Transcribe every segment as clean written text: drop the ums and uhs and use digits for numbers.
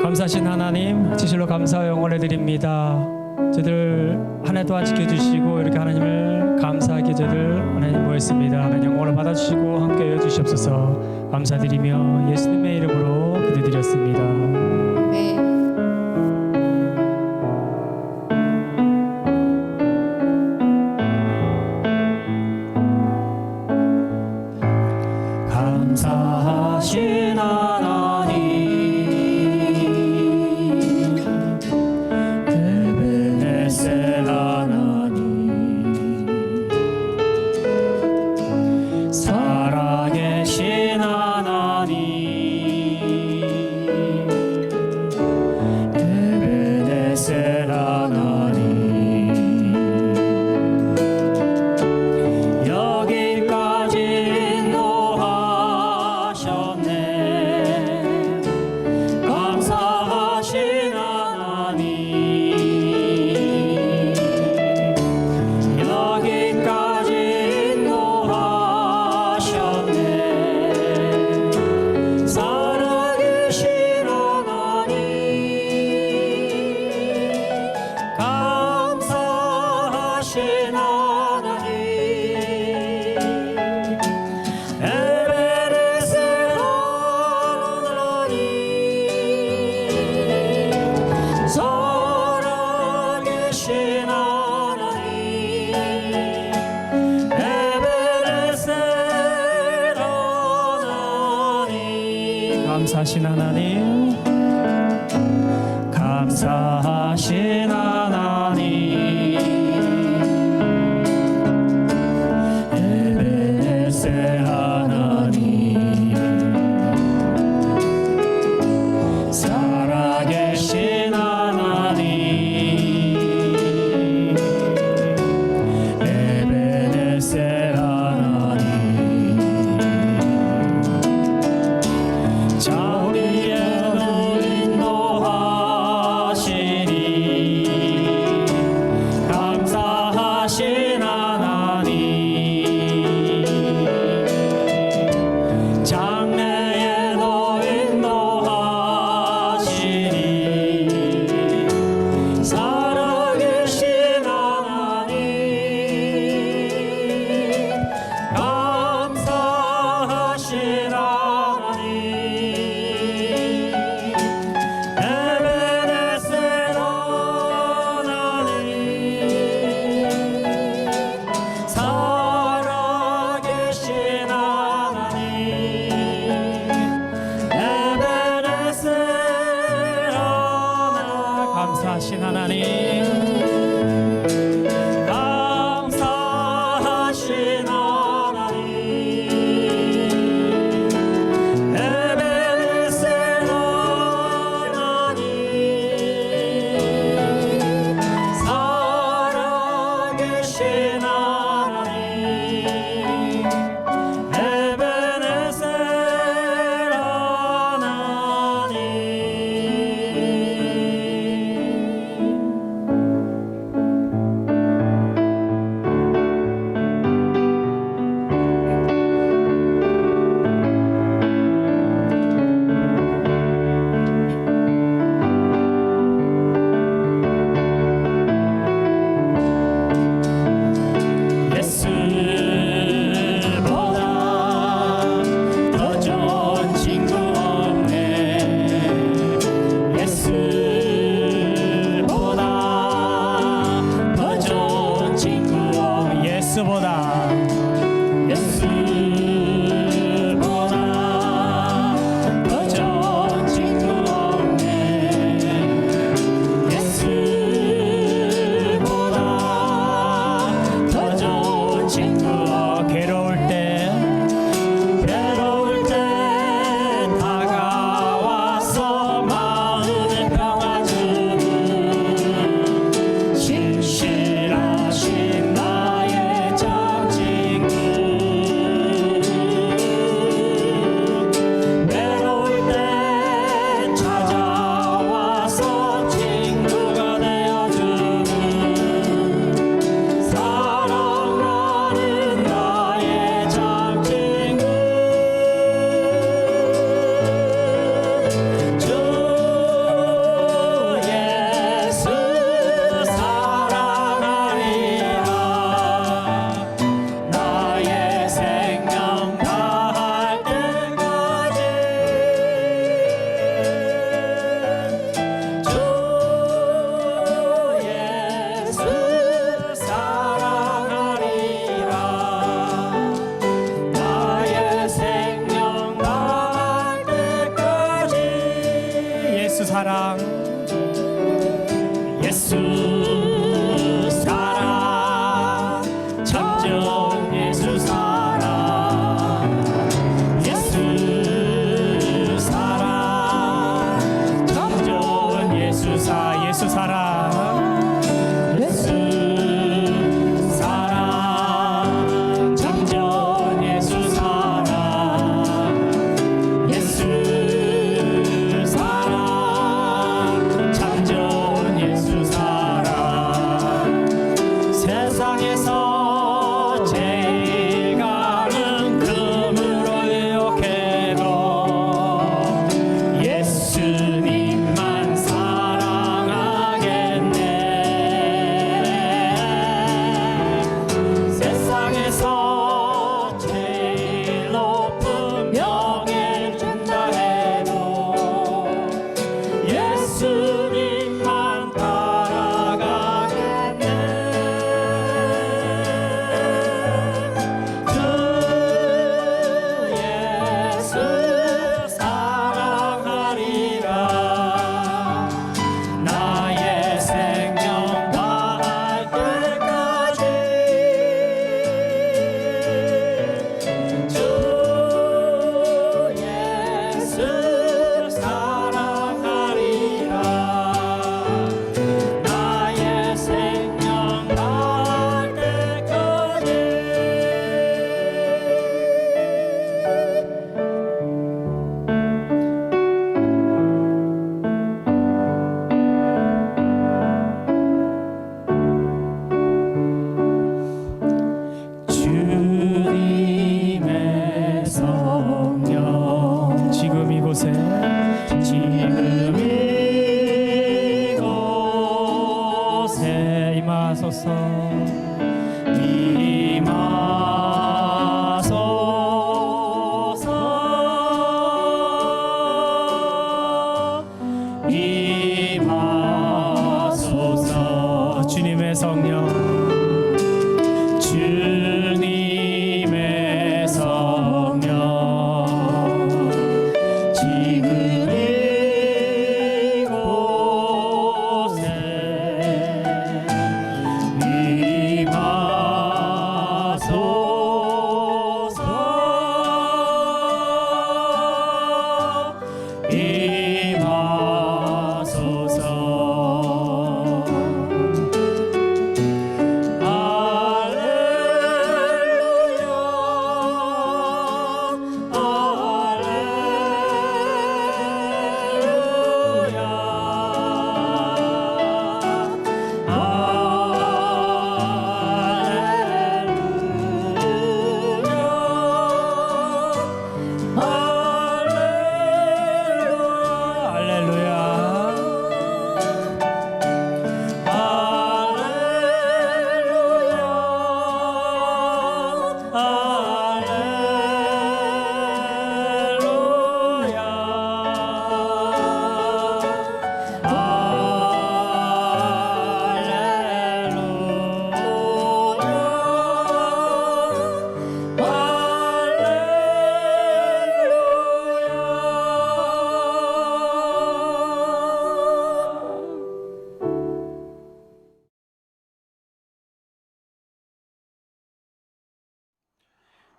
감사하신 하나님, 진실로 감사와 영원을 드립니다. 저희들 한 해 동안 지켜주시고 이렇게 하나님을 감사하게 저희들 하나님 모였습니다. 하나님 영원을 받아주시고 함께 해주시옵소서. 감사드리며 예수님의 이름으로 기도드렸습니다. 네. 감사하신 하나님, 에베네셀 하나님, 살아계신 하나님, 에베네셀 하나님, 감사하신 하나님, 감사하신 하나님, 에베네셀 하나님, 살아계신 하나님, 에베네셀 하나님, 우리에도 인도하시니 사랑 예수 사랑 참전 예수 사랑 예수 사랑 참전 예수 사랑 예수 사랑 예수 사랑 참전 예수 사랑 예수 사랑 참전 예수 사랑 세상에서 제일 가는 금으로 유혹해도 예수님만 사랑하겠네. 세상에서 제일 높은 명예 준다 해도 예수님만 따라가겠네. 그 예수 사랑하리라. 나의 생명 다할 때까지 주 예수 사랑하리라. 나의 생명 다할 때까지. 주님의 성령 지금 이곳에 지금 이곳에 임하소서. 임하소서. 주님의 성령 주님의 성령 지금 이곳에 임하소서.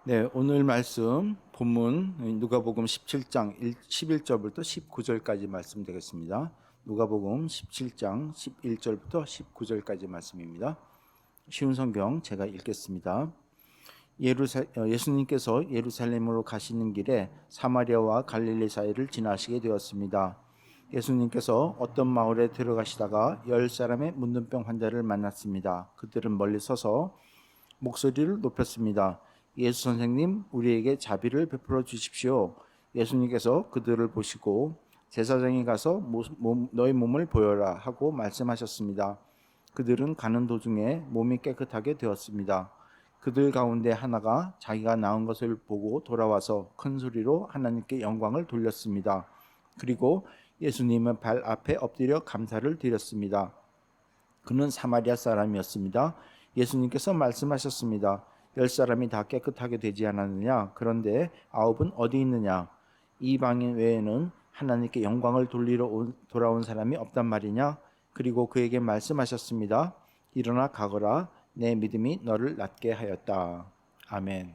네, 오늘 말씀 본문 누가복음 17장 11절부터 19절까지 말씀 되겠습니다. 누가복음 17장 11절부터 19절까지 말씀입니다. 쉬운 성경 제가 읽겠습니다. 예수님께서 예루살렘으로 가시는 길에 사마리아와 갈릴리 사이를 지나시게 되었습니다. 예수님께서 어떤 마을에 들어가시다가 10사람의 문둥병 환자를 만났습니다. 그들은 멀리 서서 목소리를 높였습니다. 예수 선생님, 우리에게 자비를 베풀어 주십시오. 예수님께서 그들을 보시고 제사장에 가서 너희 몸을 보여라 하고 말씀하셨습니다. 그들은 가는 도중에 몸이 깨끗하게 되었습니다. 그들 가운데 하나가 자기가 나은 것을 보고 돌아와서 큰 소리로 하나님께 영광을 돌렸습니다. 그리고 예수님의 발 앞에 엎드려 감사를 드렸습니다. 그는 사마리아 사람이었습니다. 예수님께서 말씀하셨습니다. 10사람이 다 깨끗하게 되지 않았느냐? 그런데 9은 어디 있느냐? 이방인 외에는 하나님께 영광을 돌아온 사람이 없단 말이냐? 그리고 그에게 말씀하셨습니다. 일어나 가거라. 내 믿음이 너를 낫게 하였다. 아멘.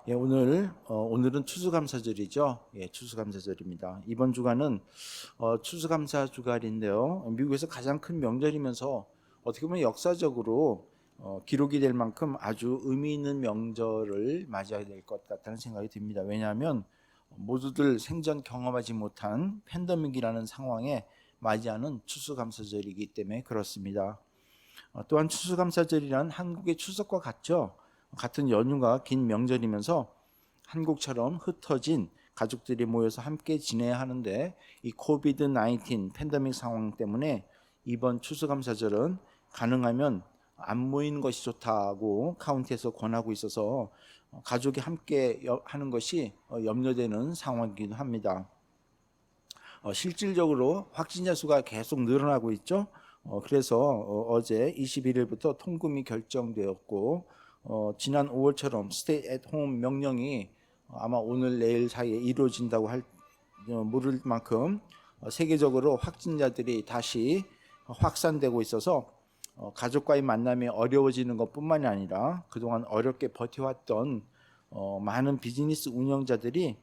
예, 오늘은 추수감사절이죠. 예, 추수감사절입니다. 이번 주간은 추수감사 주간인데요. 미국에서 가장 큰 명절이면서 어떻게 보면 역사적으로 기록이 될 만큼 아주 의미 있는 명절을 맞이해야 될 것 같다는 생각이 듭니다. 왜냐하면 모두들 생전 경험하지 못한 팬데믹이라는 상황에 맞이하는 추수감사절이기 때문에 그렇습니다. 또한 추수감사절이란 한국의 추석과 같죠. 같은 연휴가 긴 명절이면서 한국처럼 흩어진 가족들이 모여서 함께 지내야 하는데 이 코비드-19 팬데믹 상황 때문에 이번 추수감사절은 가능하면 안 모이는 것이 좋다고 카운티에서 권하고 있어서 가족이 함께 하는 것이 염려되는 상황이기도 합니다. 실질적으로 확진자 수가 계속 늘어나고 있죠. 그래서 어제 21일부터 통금이 결정되었고 지난 5월처럼 스테이 앳 홈 명령이 아마 오늘 내일 사이에 이루어진다고 모를 만큼 세계적으로 확진자들이 다시 확산되고 있어서 가족과의 만남이 어려워지는 것뿐만이 아니라 그동안 어렵게 버텨왔던 많은 비즈니스 운영자들이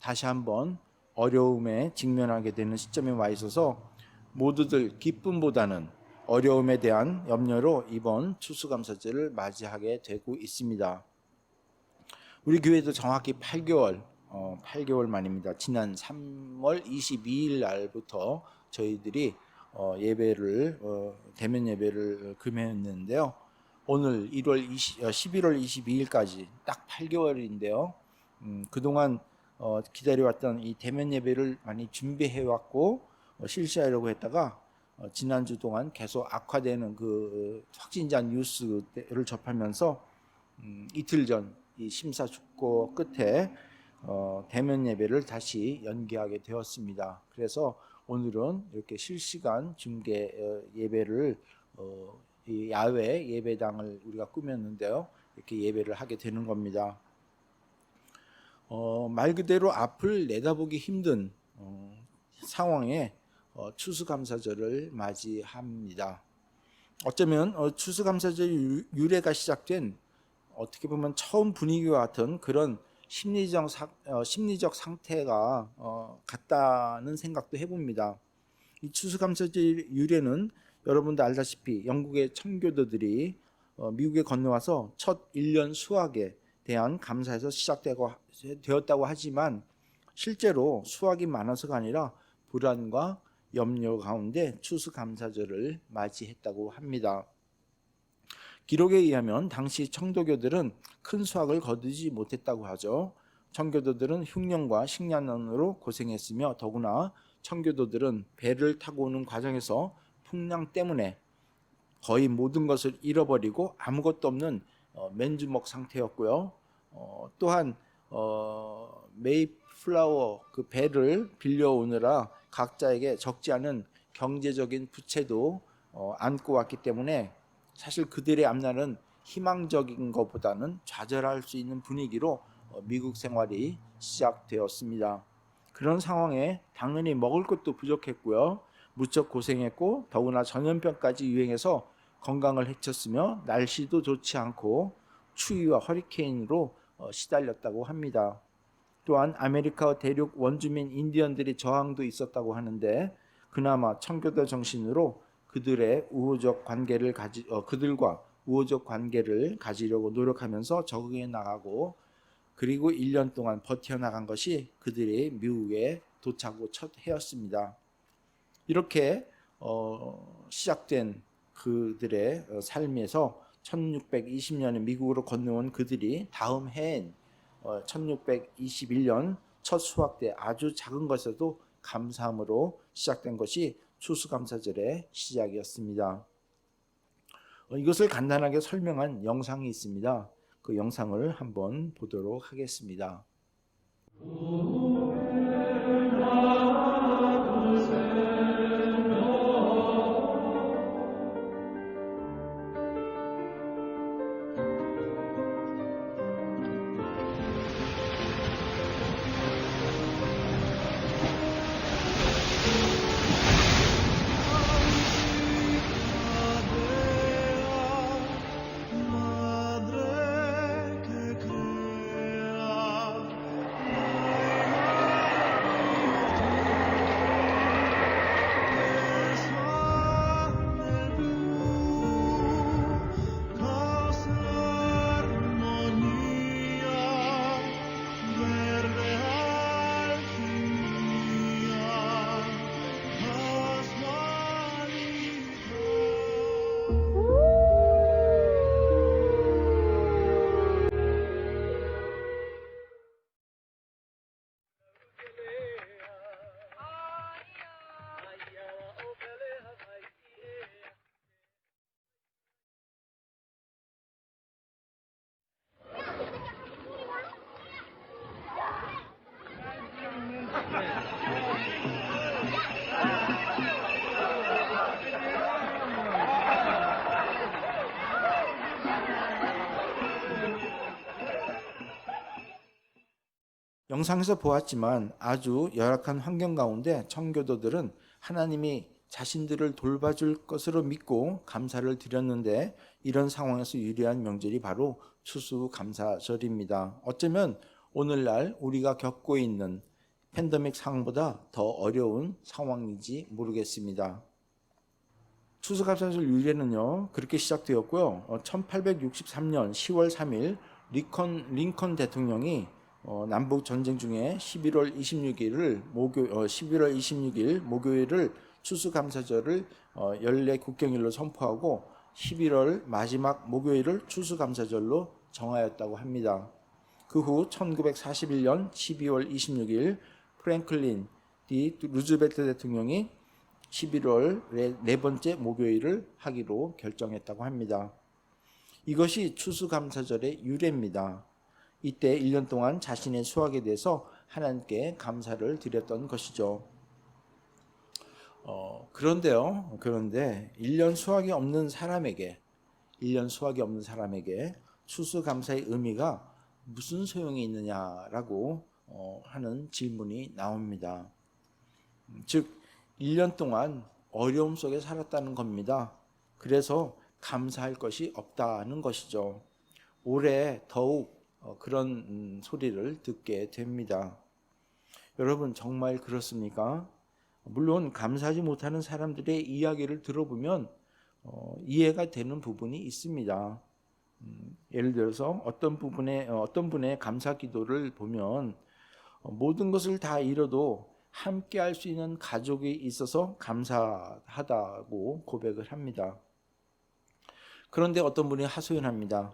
다시 한번 어려움에 직면하게 되는 시점에 와 있어서 모두들 기쁨보다는 어려움에 대한 염려로 이번 추수감사절을 맞이하게 되고 있습니다. 우리 교회도 정확히 8개월 만입니다. 지난 3월 22일 날부터 저희들이 대면 예배를 금했는데요. 오늘 11월 22일까지 딱 8개월인데요. 그동안 기다려왔던 이 대면 예배를 많이 준비해왔고 실시하려고 했다가 지난주 동안 계속 악화되는 그 확진자 뉴스를 접하면서 이틀 전 이 심사숙고 끝에 대면 예배를 다시 연기하게 되었습니다. 그래서 오늘은 이렇게 실시간 중계 예배를 이 야외 예배당을 우리가 꾸몄는데요. 이렇게 예배를 하게 되는 겁니다. 말 그대로 앞을 내다보기 힘든 상황에 추수감사절을 맞이합니다. 어쩌면 추수감사절 유래가 시작된 어떻게 보면 처음 분위기와 같은 그런 심리적 상태가 같다는 생각도 해봅니다. 이 추수감사절 유래는 여러분도 알다시피 영국의 청교도들이 미국에 건너와서 첫 1년 수확에 대한 감사에서 시작되었다고 하지만 실제로 수확이 많아서가 아니라 불안과 염려 가운데 추수감사절을 맞이했다고 합니다. 기록에 의하면 당시 청도교들은 큰 수확을 거두지 못했다고 하죠. 청교도들은 흉년과 식량난으로 고생했으며 더구나 청교도들은 배를 타고 오는 과정에서 풍랑 때문에 거의 모든 것을 잃어버리고 아무것도 없는 맨주먹 상태였고요. 또한 메이플라워 그 배를 빌려오느라 각자에게 적지 않은 경제적인 부채도 안고 왔기 때문에 사실 그들의 앞날은 희망적인 것보다는 좌절할 수 있는 분위기로 미국 생활이 시작되었습니다. 그런 상황에 당연히 먹을 것도 부족했고요. 무척 고생했고 더구나 전염병까지 유행해서 건강을 해쳤으며 날씨도 좋지 않고 추위와 허리케인으로 시달렸다고 합니다. 또한 아메리카 대륙 원주민 인디언들의 저항도 있었다고 하는데 그나마 청교도 정신으로 그들과 우호적 관계를 가지려고 노력하면서 적응해 나가고 그리고 1년 동안 버텨나간 것이 그들의 미국에 도착 후 첫 해였습니다. 이렇게 시작된 그들의 삶에서 1620년에 미국으로 건너온 그들이 다음 해인 1621년 첫 수확 때 아주 작은 것에도 감사함으로 시작된 것이 추수감사절의 시작이었습니다. 이것을 간단하게 설명한 영상이 있습니다. 그 영상을 한번 보도록 하겠습니다. 영상에서 보았지만 아주 열악한 환경 가운데 청교도들은 하나님이 자신들을 돌봐줄 것으로 믿고 감사를 드렸는데, 이런 상황에서 유리한 명절이 바로 추수감사절입니다. 어쩌면 오늘날 우리가 겪고 있는 팬데믹 상황보다 더 어려운 상황인지 모르겠습니다. 추수감사절 유래는요 그렇게 시작되었고요. 1863년 10월 3일 링컨 대통령이 남북 전쟁 중에 11월 26일 목요일을 추수감사절을 연례 국경일로 선포하고 11월 마지막 목요일을 추수감사절로 정하였다고 합니다. 그 후 1941년 12월 26일 프랭클린 D 루즈벨트 대통령이 11월 네 번째 목요일을 하기로 결정했다고 합니다. 이것이 추수감사절의 유래입니다. 이때 1년 동안 자신의 수확에 대해서 하나님께 감사를 드렸던 것이죠. 그런데 1년 수확이 없는 사람에게 추수감사의 의미가 무슨 소용이 있느냐라고 하는 질문이 나옵니다. 즉 1년 동안 어려움 속에 살았다는 겁니다. 그래서 감사할 것이 없다는 것이죠. 올해 더욱 그런 소리를 듣게 됩니다. 여러분, 정말 그렇습니까? 물론 감사하지 못하는 사람들의 이야기를 들어보면 이해가 되는 부분이 있습니다. 예를 들어서 어떤 분의 감사 기도를 보면 모든 것을 다 잃어도 함께 할 수 있는 가족이 있어서 감사하다고 고백을 합니다. 그런데 어떤 분이 하소연합니다.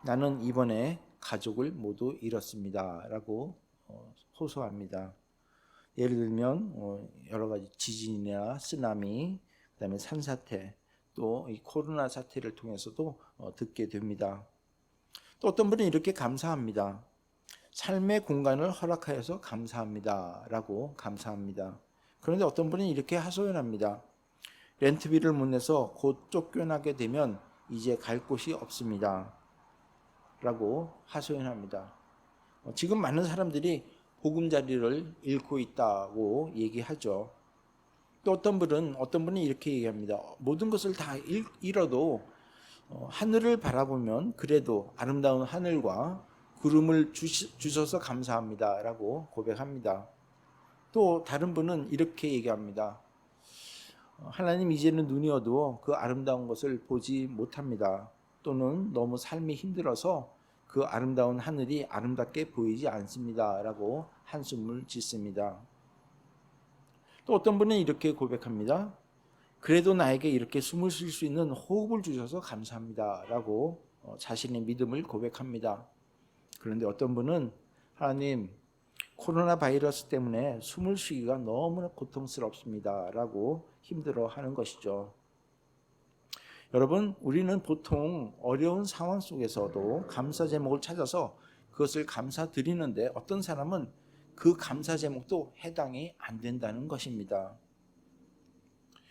나는 이번에 가족을 모두 잃었습니다 라고 호소합니다. 예를 들면 여러 가지 지진이나 쓰나미, 그다음에 산사태, 또 이 코로나 사태를 통해서도 듣게 됩니다. 또 어떤 분은 이렇게 감사합니다. 삶의 공간을 허락하여서 감사합니다 라고 감사합니다. 그런데 어떤 분은 이렇게 하소연합니다. 렌트비를 못 내서 곧 쫓겨나게 되면 이제 갈 곳이 없습니다 라고 하소연합니다. 지금 많은 사람들이 보금자리를 잃고 있다고 얘기하죠. 또 어떤 분은 이렇게 얘기합니다. 모든 것을 다 잃어도 하늘을 바라보면 그래도 아름다운 하늘과 구름을 주셔서 감사합니다 라고 고백합니다. 또 다른 분은 이렇게 얘기합니다. 하나님, 이제는 눈이 어두워 그 아름다운 것을 보지 못합니다. 또는 너무 삶이 힘들어서 그 아름다운 하늘이 아름답게 보이지 않습니다 라고 한숨을 짓습니다. 또 어떤 분은 이렇게 고백합니다. 그래도 나에게 이렇게 숨을 쉴 수 있는 호흡을 주셔서 감사합니다 라고 자신의 믿음을 고백합니다. 그런데 어떤 분은 하나님, 코로나 바이러스 때문에 숨을 쉬기가 너무나 고통스럽습니다 라고 힘들어하는 것이죠. 여러분, 우리는 보통 어려운 상황 속에서도 감사 제목을 찾아서 그것을 감사드리는데, 어떤 사람은 그 감사 제목도 해당이 안 된다는 것입니다.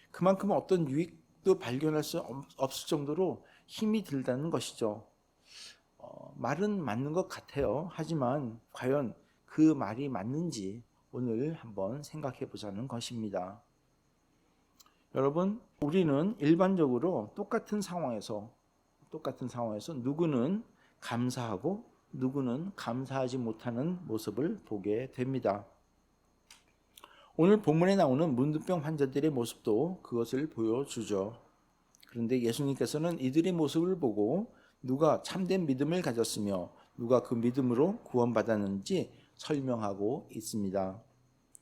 그만큼 어떤 유익도 발견할 수 없을 정도로 힘이 들다는 것이죠. 말은 맞는 것 같아요. 하지만 과연 그 말이 맞는지 오늘 한번 생각해 보자는 것입니다. 여러분, 우리는 일반적으로 똑같은 상황에서 누구는 감사하고 누구는 감사하지 못하는 모습을 보게 됩니다. 오늘 본문에 나오는 문둥병 환자들의 모습도 그것을 보여주죠. 그런데 예수님께서는 이들의 모습을 보고 누가 참된 믿음을 가졌으며 누가 그 믿음으로 구원받았는지 설명하고 있습니다.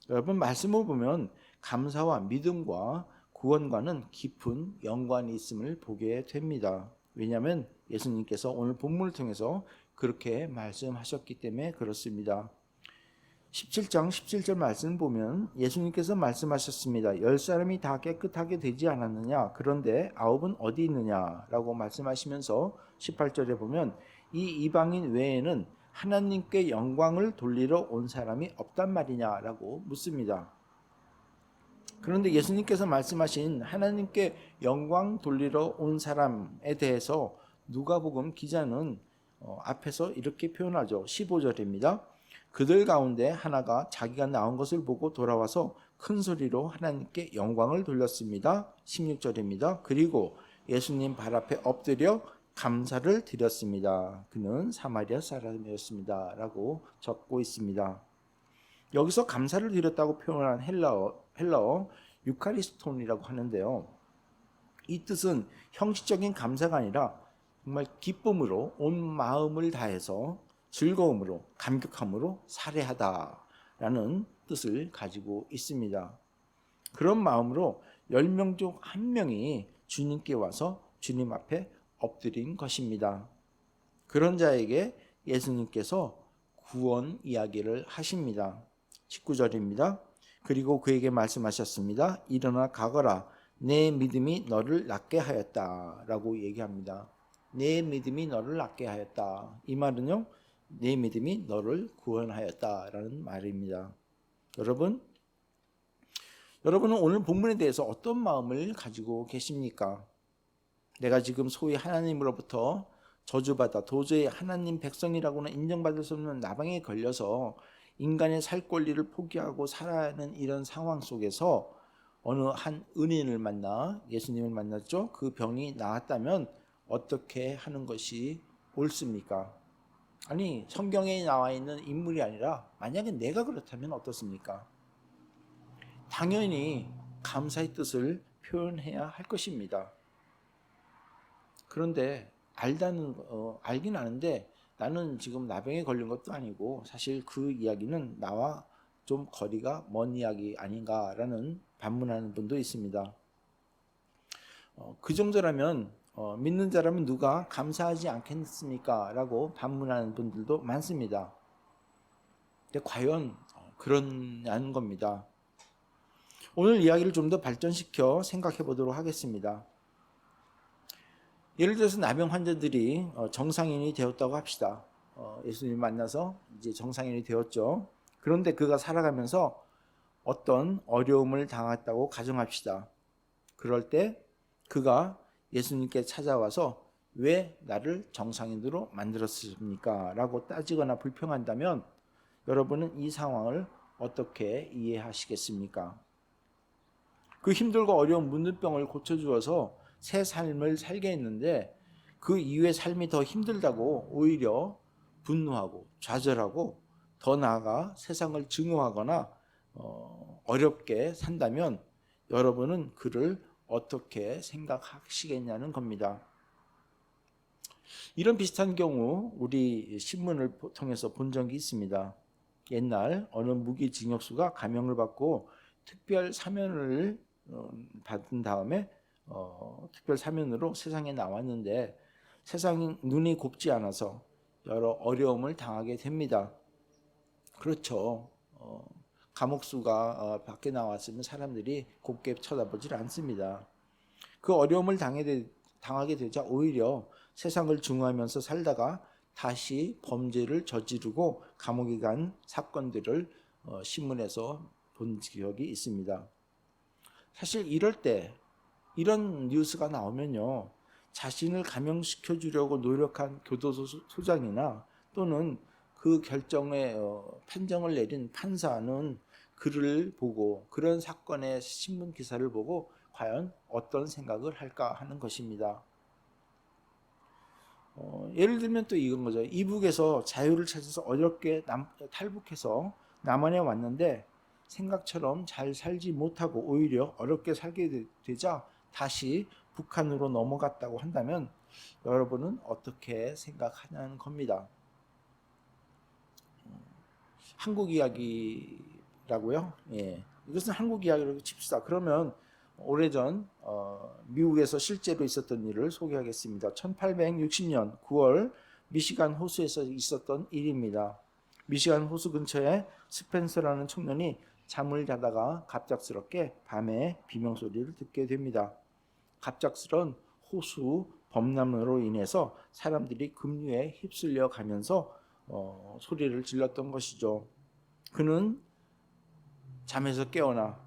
여러분, 말씀을 보면 감사와 믿음과 구원과는 깊은 연관이 있음을 보게 됩니다. 왜냐하면 예수님께서 오늘 본문을 통해서 그렇게 말씀하셨기 때문에 그렇습니다. 17장 17절 말씀 보면 예수님께서 말씀하셨습니다. 10사람이 다 깨끗하게 되지 않았느냐? 그런데 9은 어디 있느냐? 라고 말씀하시면서 18절에 보면 이 이방인 외에는 하나님께 영광을 돌리러 온 사람이 없단 말이냐? 라고 묻습니다. 그런데 예수님께서 말씀하신 하나님께 영광 돌리러 온 사람에 대해서 누가복음 기자는 앞에서 이렇게 표현하죠. 15절입니다. 그들 가운데 하나가 자기가 나온 것을 보고 돌아와서 큰 소리로 하나님께 영광을 돌렸습니다. 16절입니다. 그리고 예수님 발 앞에 엎드려 감사를 드렸습니다. 그는 사마리아 사람이었습니다. 라고 적고 있습니다. 여기서 감사를 드렸다고 표현한 헬라어 유카리스톤이라고 하는데요. 이 뜻은 형식적인 감사가 아니라 정말 기쁨으로 온 마음을 다해서 즐거움으로 감격함으로 살해하다라는 뜻을 가지고 있습니다. 그런 마음으로 10명 중 1명이 주님께 와서 주님 앞에 엎드린 것입니다. 그런 자에게 예수님께서 구원 이야기를 하십니다. 19절입니다. 그리고 그에게 말씀하셨습니다. 일어나 가거라. 내 믿음이 너를 낫게 하였다. 라고 얘기합니다. 내 믿음이 너를 낫게 하였다. 이 말은요, 내 믿음이 너를 구원하였다. 라는 말입니다. 여러분은 오늘 본문에 대해서 어떤 마음을 가지고 계십니까? 내가 지금 소위 하나님으로부터 저주받아 도저히 하나님 백성이라고는 인정받을 수 없는 나방에 걸려서 인간의 살 권리를 포기하고 살아야 하는 이런 상황 속에서 어느 한 은인을 만나 예수님을 만났죠. 그 병이 나았다면 어떻게 하는 것이 옳습니까? 아니, 성경에 나와 있는 인물이 아니라 만약에 내가 그렇다면 어떻습니까? 당연히 감사의 뜻을 표현해야 할 것입니다. 그런데 알긴 아는데 나는 지금 나병에 걸린 것도 아니고 사실 그 이야기는 나와 좀 거리가 먼 이야기 아닌가라는 반문하는 분도 있습니다. 그 정도라면 믿는 자라면 누가 감사하지 않겠습니까? 라고 반문하는 분들도 많습니다. 근데 과연 그러냐는 겁니다. 오늘 이야기를 좀 더 발전시켜 생각해 보도록 하겠습니다. 예를 들어서 나병 환자들이 정상인이 되었다고 합시다. 예수님 만나서 이제 정상인이 되었죠. 그런데 그가 살아가면서 어떤 어려움을 당했다고 가정합시다. 그럴 때 그가 예수님께 찾아와서 왜 나를 정상인으로 만들었습니까? 라고 따지거나 불평한다면 여러분은 이 상황을 어떻게 이해하시겠습니까? 그 힘들고 어려운 문둥병을 고쳐주어서 새 삶을 살게 했는데 그 이후의 삶이 더 힘들다고 오히려 분노하고 좌절하고 더 나아가 세상을 증오하거나 어렵게 산다면 여러분은 그를 어떻게 생각하시겠냐는 겁니다. 이런 비슷한 경우 우리 신문을 통해서 본 적이 있습니다. 옛날 어느 무기징역수가 감형을 받고 특별 사면을 받은 다음에 특별 사면으로 세상에 나왔는데 세상이 눈이 곱지 않아서 여러 어려움을 당하게 됩니다. 그렇죠. 감옥수가 밖에 나왔으면 사람들이 곱게 쳐다보질 않습니다. 그 어려움을 당하게 되자 오히려 세상을 증오하면서 살다가 다시 범죄를 저지르고 감옥에 간 사건들을 신문에서 본 기억이 있습니다. 사실 이럴 때 이런 뉴스가 나오면요, 자신을 감형시켜 주려고 노력한 교도소장이나 또는 그 결정에 판정을 내린 판사는 글을 보고 그런 사건의 신문 기사를 보고 과연 어떤 생각을 할까 하는 것입니다. 예를 들면 또 이건 거죠. 이북에서 자유를 찾아서 어렵게 탈북해서 남한에 왔는데 생각처럼 잘 살지 못하고 오히려 어렵게 살게 되자 다시 북한으로 넘어갔다고 한다면 여러분은 어떻게 생각하냐는 겁니다. 한국 이야기라고요? 예. 이것은 한국 이야기라고 칩시다. 그러면 오래전 미국에서 실제로 있었던 일을 소개하겠습니다. 1860년 9월 미시간 호수에서 있었던 일입니다. 미시간 호수 근처에 스펜서라는 청년이 잠을 자다가 갑작스럽게 밤에 비명소리를 듣게 됩니다. 갑작스런 호수 범람으로 인해서 사람들이 급류에 휩쓸려 가면서 소리를 질렀던 것이죠. 그는 잠에서 깨어나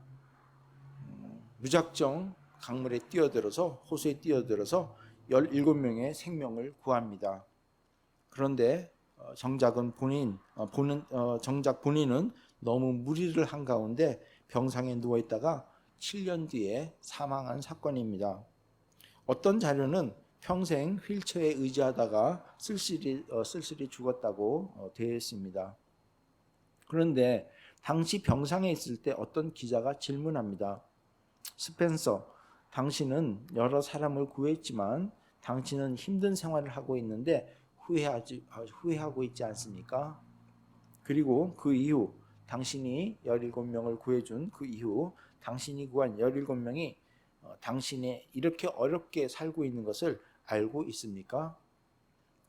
무작정 강물에 뛰어들어서 호수에 뛰어들어서 17명의 생명을 구합니다. 그런데 정작 본인은 너무 무리를 한 가운데 병상에 누워 있다가 7년 뒤에 사망한 사건입니다. 어떤 자료는 평생 휠체어에 의지하다가 쓸쓸히 죽었다고 되어 있습니다. 그런데 당시 병상에 있을 때 어떤 기자가 질문합니다. 스펜서, 당신은 여러 사람을 구했지만 당신은 힘든 생활을 하고 있는데 후회하고 있지 않습니까? 그리고 그 이후 당신이 17명을 구해준 그 이후 당신이 구한 17명이 당신이 이렇게 어렵게 살고 있는 것을 알고 있습니까?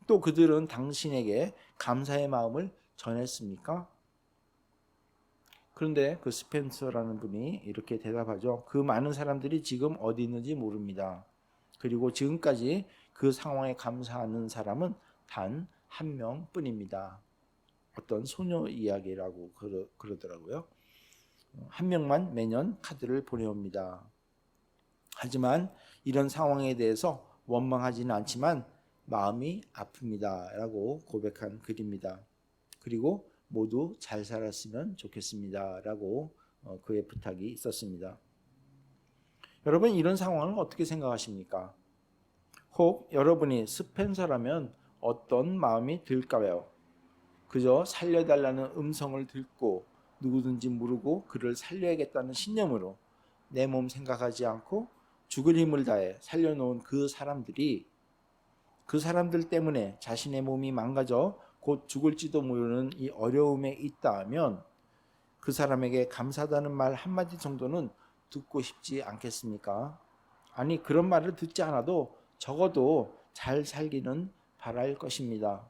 또 그들은 당신에게 감사의 마음을 전했습니까? 그런데 그 스펜서라는 분이 이렇게 대답하죠. 그 많은 사람들이 지금 어디 있는지 모릅니다. 그리고 지금까지 그 상황에 감사하는 사람은 단 한 명뿐입니다. 어떤 소녀 이야기라고 그러더라고요. 한 명만 매년 카드를 보내옵니다. 하지만 이런 상황에 대해서 원망하지는 않지만 마음이 아픕니다. 라고 고백한 글입니다. 그리고 모두 잘 살았으면 좋겠습니다. 라고 그의 부탁이 있었습니다. 여러분, 이런 상황을 어떻게 생각하십니까? 혹 여러분이 스펜서라면 어떤 마음이 들까요? 그저 살려달라는 음성을 듣고 누구든지 모르고 그를 살려야겠다는 신념으로 내 몸 생각하지 않고 죽을 힘을 다해 살려놓은 그 사람들 때문에 자신의 몸이 망가져 곧 죽을지도 모르는 이 어려움에 있다면 그 사람에게 감사하다는 말 한마디 정도는 듣고 싶지 않겠습니까? 아니, 그런 말을 듣지 않아도 적어도 잘 살기는 바랄 것입니다.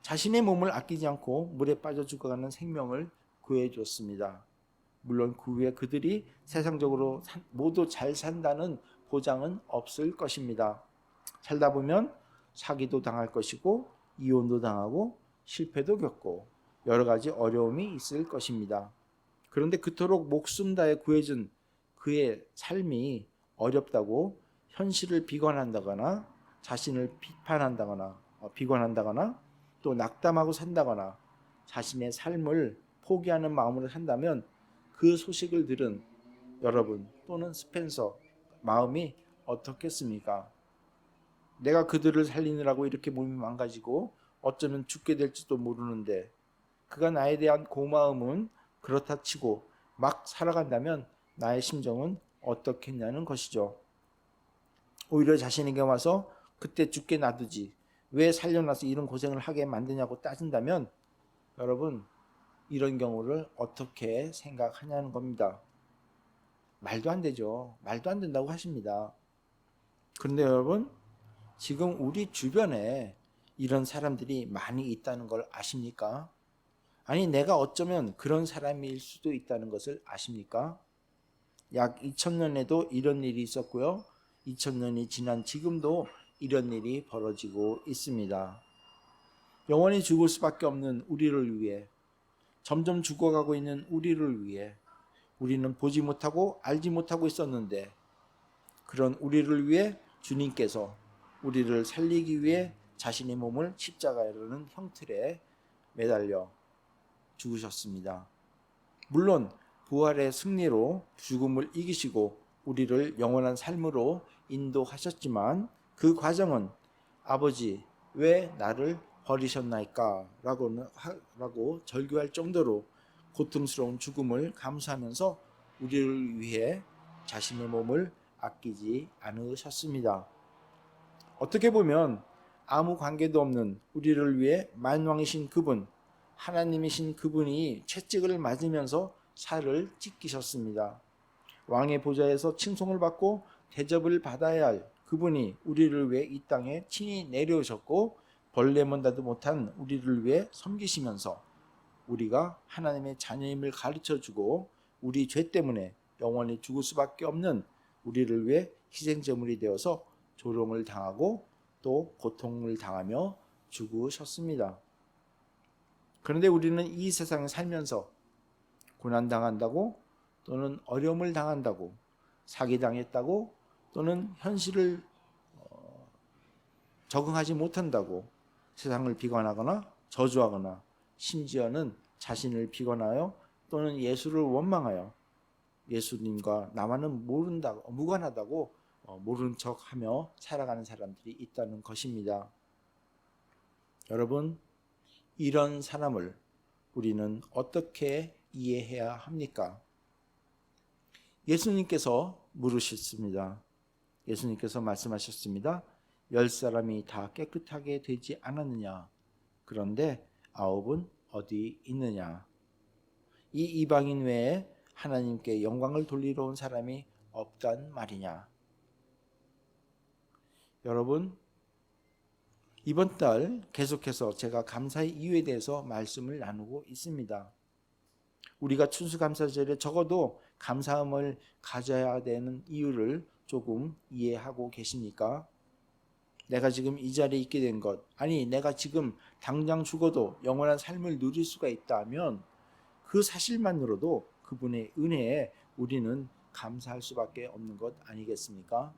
자신의 몸을 아끼지 않고 물에 빠져 죽어가는 생명을 구해줬습니다. 물론 그 후에 그들이 세상적으로 모두 잘 산다는 보장은 없을 것입니다. 살다 보면 사기도 당할 것이고 이혼도 당하고 실패도 겪고 여러 가지 어려움이 있을 것입니다. 그런데 그토록 목숨 다해 구해준 그의 삶이 어렵다고 현실을 비관한다거나 자신을 비관한다거나 또 낙담하고 산다거나 자신의 삶을 포기하는 마음으로 산다면 그 소식을 들은 여러분 또는 스펜서 마음이 어떻겠습니까? 내가 그들을 살리느라고 이렇게 몸이 망가지고 어쩌면 죽게 될지도 모르는데 그가 나에 대한 고마움은 그렇다 치고 막 살아간다면 나의 심정은 어떻겠냐는 것이죠. 오히려 자신에게 와서 그때 죽게 놔두지 왜 살려놔서 이런 고생을 하게 만드냐고 따진다면 여러분 이런 경우를 어떻게 생각하냐는 겁니다. 말도 안 되죠. 말도 안 된다고 하십니다. 그런데 여러분 지금 우리 주변에 이런 사람들이 많이 있다는 걸 아십니까? 아니 내가 어쩌면 그런 사람일 수도 있다는 것을 아십니까? 약 2000년에도 이런 일이 있었고요. 2000년이 지난 지금도 이런 일이 벌어지고 있습니다. 영원히 죽을 수밖에 없는 우리를 위해 점점 죽어가고 있는 우리를 위해 우리는 보지 못하고 알지 못하고 있었는데 그런 우리를 위해 주님께서 우리를 살리기 위해 자신의 몸을 십자가라는 형틀에 매달려 죽으셨습니다. 물론 부활의 승리로 죽음을 이기시고 우리를 영원한 삶으로 인도하셨지만 그 과정은 아버지 왜 나를 버리셨나이까 라고 절규할 정도로 고통스러운 죽음을 감수하면서 우리를 위해 자신의 몸을 아끼지 않으셨습니다. 어떻게 보면 아무 관계도 없는 우리를 위해 만왕이신 그분, 하나님이신 그분이 채찍을 맞으면서 살을 찢기셨습니다. 왕의 보좌에서 칭송을 받고 대접을 받아야 할 그분이 우리를 위해 이 땅에 친히 내려오셨고 벌레만다도 못한 우리를 위해 섬기시면서 우리가 하나님의 자녀임을 가르쳐주고 우리 죄 때문에 영원히 죽을 수밖에 없는 우리를 위해 희생제물이 되어서 조롱을 당하고 또 고통을 당하며 죽으셨습니다. 그런데 우리는 이 세상에 살면서 고난당한다고 또는 어려움을 당한다고 사기당했다고 또는 현실을 적응하지 못한다고 세상을 비관하거나 저주하거나 심지어는 자신을 비관하여 또는 예수를 원망하여 예수님과 나만은 모른다고 무관하다고 모른 척하며 살아가는 사람들이 있다는 것입니다. 여러분, 이런 사람을 우리는 어떻게 이해해야 합니까? 예수님께서 물으셨습니다. 예수님께서 말씀하셨습니다. 10사람이 다 깨끗하게 되지 않았느냐? 그런데 9은 어디 있느냐? 이 이방인 외에 하나님께 영광을 돌리러 온 사람이 없단 말이냐? 여러분, 이번 달 계속해서 제가 감사의 이유에 대해서 말씀을 나누고 있습니다. 우리가 추수감사절에 적어도 감사함을 가져야 되는 이유를 조금 이해하고 계십니까? 내가 지금 이 자리에 있게 된 것, 아니 내가 지금 당장 죽어도 영원한 삶을 누릴 수가 있다면 그 사실만으로도 그분의 은혜에 우리는 감사할 수밖에 없는 것 아니겠습니까?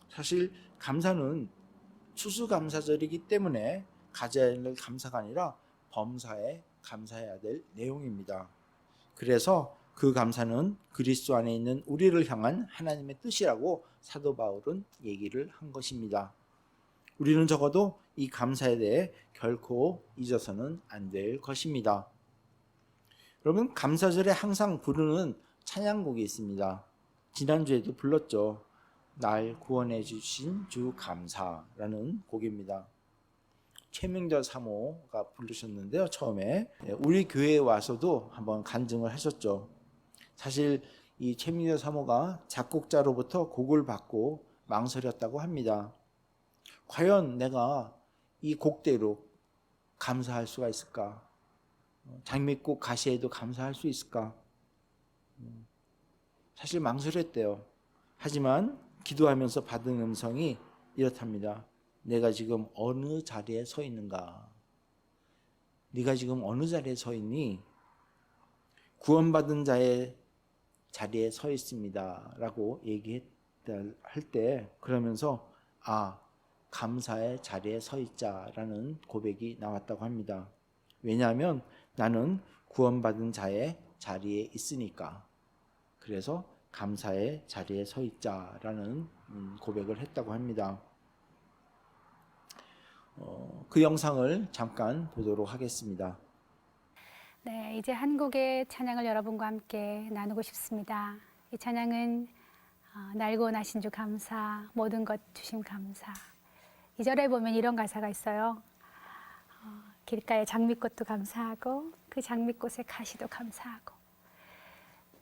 사실 감사는 추수감사절이기 때문에 가져야 할 감사가 아니라 범사에 감사해야 될 내용입니다. 그래서 그 감사는 그리스도 안에 있는 우리를 향한 하나님의 뜻이라고 사도 바울은 얘기를 한 것입니다. 우리는 적어도 이 감사에 대해 결코 잊어서는 안 될 것입니다. 여러분, 감사절에 항상 부르는 찬양곡이 있습니다. 지난주에도 불렀죠. 날 구원해 주신 주 감사라는 곡입니다. 최명자 사모가 부르셨는데요. 처음에 우리 교회에 와서도 한번 간증을 하셨죠. 사실 이 최명자 사모가 작곡자로부터 곡을 받고 망설였다고 합니다. 과연 내가 이 곡대로 감사할 수가 있을까? 장미꽃 가시에도 감사할 수 있을까? 사실 망설였대요. 하지만 기도하면서 받은 음성이 이렇답니다. 내가 지금 어느 자리에 서 있는가? 네가 지금 어느 자리에 서 있니? 구원받은 자의 자리에 서 있습니다 라고 얘기할 때 그러면서 감사의 자리에 서 있자라는 고백이 나왔다고 합니다. 왜냐하면 나는 구원받은 자의 자리에 있으니까. 그래서 감사의 자리에 서 있자라는 고백을 했다고 합니다. 그 영상을 잠깐 보도록 하겠습니다. 네, 이제 한 곡의 찬양을 여러분과 함께 나누고 싶습니다. 이 찬양은 날 구원하신 주 감사, 모든 것 주심 감사. 2절에 보면 이런 가사가 있어요. 길가의 장미꽃도 감사하고 그 장미꽃의 가시도 감사하고.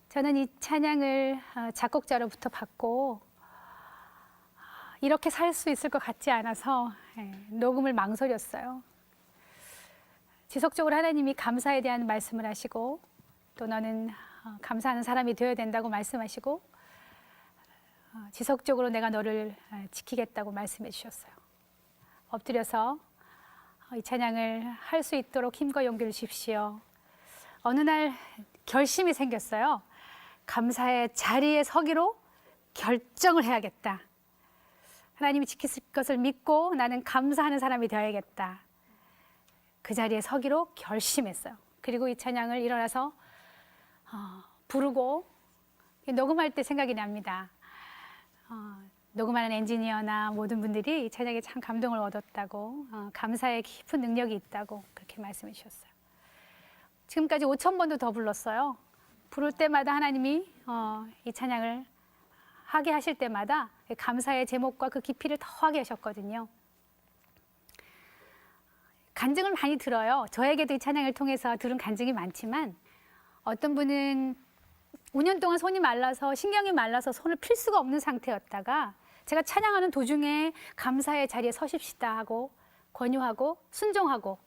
저는 이 찬양을 작곡자로부터 받고 이렇게 살 수 있을 것 같지 않아서 녹음을 망설였어요. 지속적으로 하나님이 감사에 대한 말씀을 하시고 또 너는 감사하는 사람이 되어야 된다고 말씀하시고 지속적으로 내가 너를 지키겠다고 말씀해 주셨어요. 엎드려서 이 찬양을 할 수 있도록 힘과 용기를 주십시오. 어느 날 결심이 생겼어요. 감사의 자리에 서기로 결정을 해야겠다. 하나님이 지키실 것을 믿고 나는 감사하는 사람이 되어야겠다. 그 자리에 서기로 결심했어요. 그리고 이 찬양을 일어나서 부르고 녹음할 때 생각이 납니다. 녹음하는 엔지니어나 모든 분들이 이 찬양에 참 감동을 얻었다고 감사의 깊은 능력이 있다고 그렇게 말씀해 주셨어요. 지금까지 5,000번도 더 불렀어요. 부를 때마다 하나님이 이 찬양을 하게 하실 때마다 감사의 제목과 그 깊이를 더하게 하셨거든요. 간증을 많이 들어요. 저에게도 이 찬양을 통해서 들은 간증이 많지만 어떤 분은 5년 동안 손이 말라서 신경이 말라서 손을 필 수가 없는 상태였다가 제가 찬양하는 도중에 감사의 자리에 서십시다 하고 권유하고 순종하고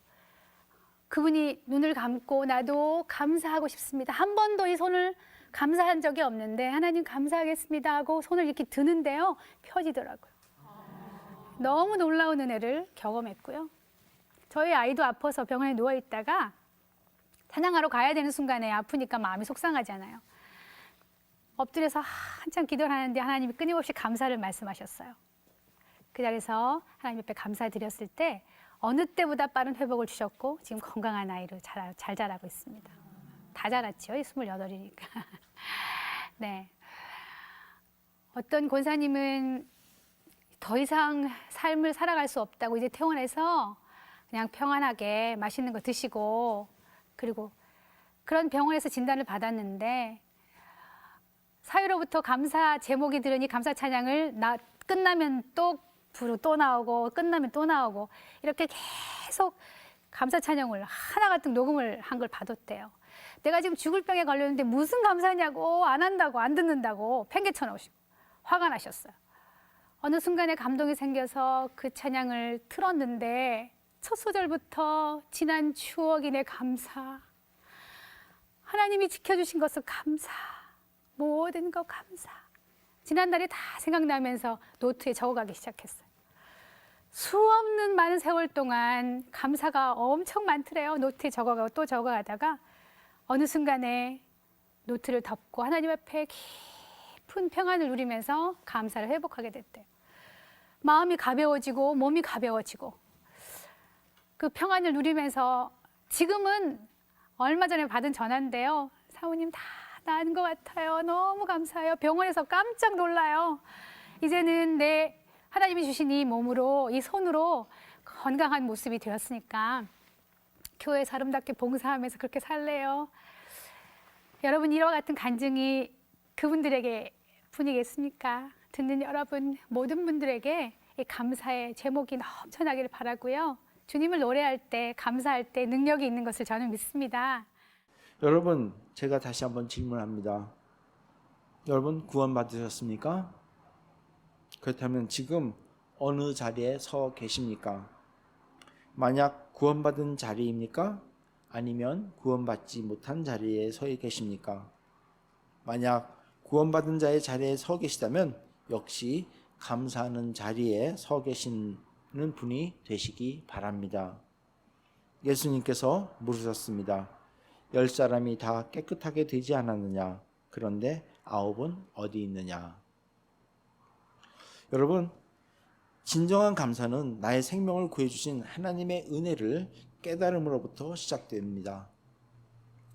그분이 눈을 감고 나도 감사하고 싶습니다. 한 번도 이 손을 감사한 적이 없는데 하나님 감사하겠습니다 하고 손을 이렇게 드는데요. 펴지더라고요. 너무 놀라운 은혜를 경험했고요. 저희 아이도 아파서 병원에 누워있다가 찬양하러 가야 되는 순간에 아프니까 마음이 속상하잖아요. 엎드려서 한참 기도를 하는데 하나님이 끊임없이 감사를 말씀하셨어요. 그 자리에서 하나님 옆에 감사드렸을 때 어느 때보다 빠른 회복을 주셨고 지금 건강한 아이로 잘 자라고 있습니다. 다 자랐죠. 28이니까. 네. 어떤 권사님은 더 이상 삶을 살아갈 수 없다고 이제 퇴원해서 그냥 평안하게 맛있는 거 드시고 그리고 그런 병원에서 진단을 받았는데 사회로부터 감사 제목이 들으니 감사 찬양을 끝나면 또 부르 또 나오고 끝나면 또 나오고 이렇게 계속 감사 찬양을 하나같은 녹음을 한 걸 받았대요. 내가 지금 죽을 병에 걸렸는데 무슨 감사냐고 안 한다고 안 듣는다고 팽개쳐 놓으시고 화가 나셨어요. 어느 순간에 감동이 생겨서 그 찬양을 틀었는데 첫 소절부터 지난 추억이네 감사, 하나님이 지켜주신 것을 감사, 모든 거 감사. 지난날이 다 생각나면서 노트에 적어가기 시작했어요. 수없는 많은 세월 동안 감사가 엄청 많더래요. 노트에 적어가고 또 적어가다가 어느 순간에 노트를 덮고 하나님 앞에 깊은 평안을 누리면서 감사를 회복하게 됐대요. 마음이 가벼워지고 몸이 가벼워지고 그 평안을 누리면서 지금은 얼마 전에 받은 전화인데요. 사모님 다 나은 것 같아요. 너무 감사해요. 병원에서 깜짝 놀라요. 이제는 내 하나님이 주신 이 몸으로 이 손으로 건강한 모습이 되었으니까 교회에서 아름답게 봉사하면서 그렇게 살래요. 여러분 이와 같은 간증이 그분들에게 분이겠습니까? 듣는 여러분 모든 분들에게 이 감사의 제목이 넘쳐나기를 바라고요. 주님을 노래할 때 감사할 때 능력이 있는 것을 저는 믿습니다. 여러분, 제가 다시 한번 질문합니다. 여러분 구원 받으셨습니까? 그렇다면 지금 어느 자리에 서 계십니까? 만약 구원받은 자리입니까? 아니면 구원받지 못한 자리에 서 계십니까? 만약 구원받은 자의 자리에 서 계시다면 역시 감사하는 자리에 서 계시는 분이 되시기 바랍니다. 예수님께서 물으셨습니다. 10사람이 다 깨끗하게 되지 않았느냐? 그런데 9은 어디 있느냐? 여러분, 진정한 감사는 나의 생명을 구해주신 하나님의 은혜를 깨달음으로부터 시작됩니다.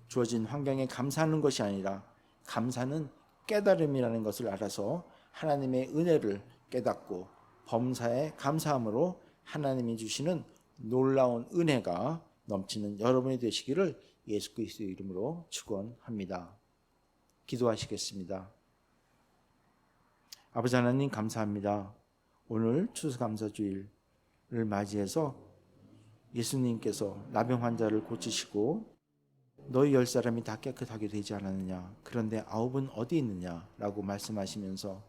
주어진 환경에 감사하는 것이 아니라 감사는 깨달음이라는 것을 알아서 하나님의 은혜를 깨닫고 범사에 감사함으로 하나님이 주시는 놀라운 은혜가 넘치는 여러분이 되시기를 예수 그리스도의 이름으로 축원합니다. 기도하시겠습니다. 아버지 하나님 감사합니다. 오늘 추수감사주일을 맞이해서 예수님께서 나병 환자를 고치시고 너희 10사람이 다 깨끗하게 되지 않았느냐? 그런데 9은 어디 있느냐? 라고 말씀하시면서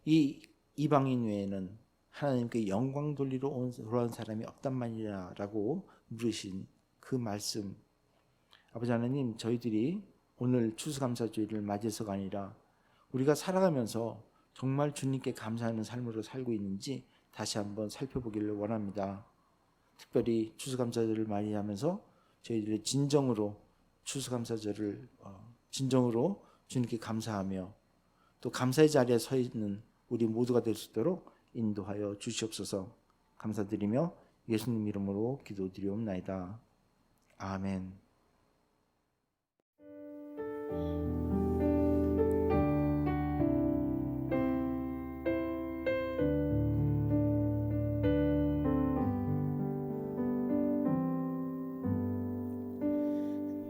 이 이방인 외에는 하나님께 영광 돌리러 돌아온 사람이 없단 말이야 라고 물으신 그 말씀, 아버지 하나님, 저희들이 오늘 추수감사주일을 맞이해서가 아니라 우리가 살아가면서 정말 주님께 감사하는 삶으로 살고 있는지 다시 한번 살펴보기를 원합니다. 특별히 추수감사절을 맞이하면서 저희들의 진정으로 추수감사절을 진정으로 주님께 감사하며 또 감사의 자리에 서 있는 우리 모두가 될 수 있도록 인도하여 주시옵소서. 감사드리며 예수님 이름으로 기도드리옵나이다. 아멘.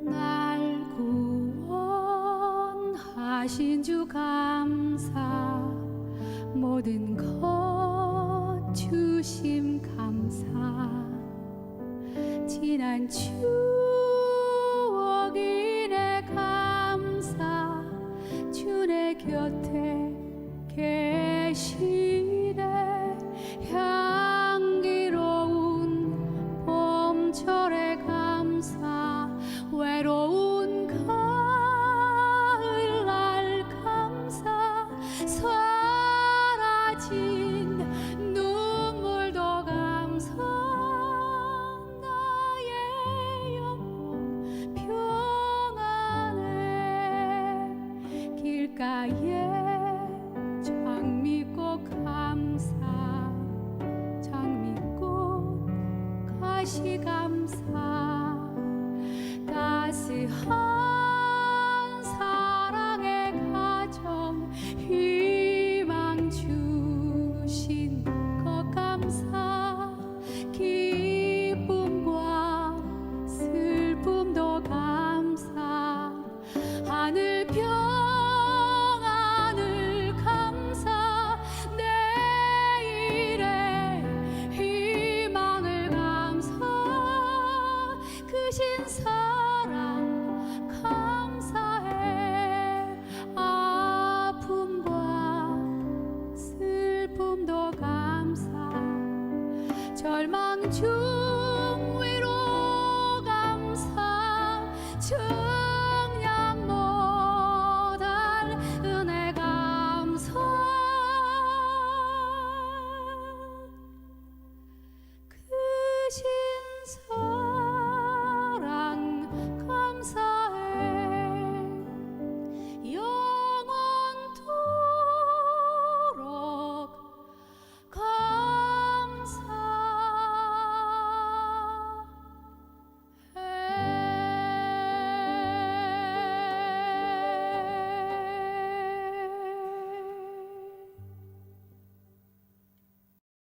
날 구원하신 주 감사, 모든 것 주심 감사, 지난 추억 이래 감사, 주내 곁에 계시네. 향기로운 봄철에 감사, 외로운 가을날 감사, 사라진 눈물도 감사, 나의 영혼 평안해. 길가에 장미꽃 감사, 장미꽃 것이 감사 따스한 사랑의 가정 희망 주신 것 감사 기쁨과 슬픔도 감사 하늘 평안을 감사 내일의 희망을 감사 크신 사랑 감사해 아픔과 슬픔도 감사 절망 중 위로 감사